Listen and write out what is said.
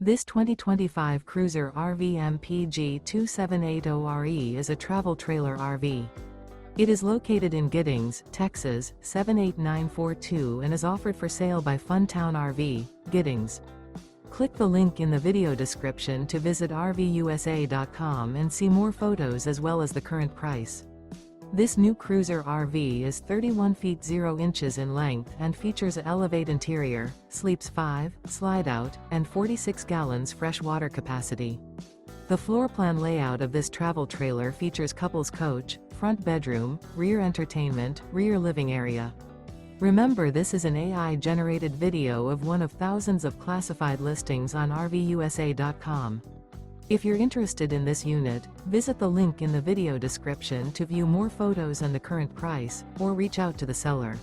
This 2025 Cruiser RV MPG 2780RE is a travel trailer RV. It is located in Giddings, Texas, 78942 and is offered for sale by Funtown RV, Giddings. Click the link in the video description to visit RVUSA.com and see more photos as well as the current price. This new Cruiser RV is 31 feet 0 inches in length and features an Elevate interior, sleeps 5, Slideout, and 46 gallons fresh water capacity. The floor plan layout of this travel trailer features couples coach, front bedroom, rear entertainment, rear living area. Remember, this is an AI-generated video of one of thousands of classified listings on RVUSA.com. If you're interested in this unit, visit the link in the video description to view more photos and the current price, or reach out to the seller.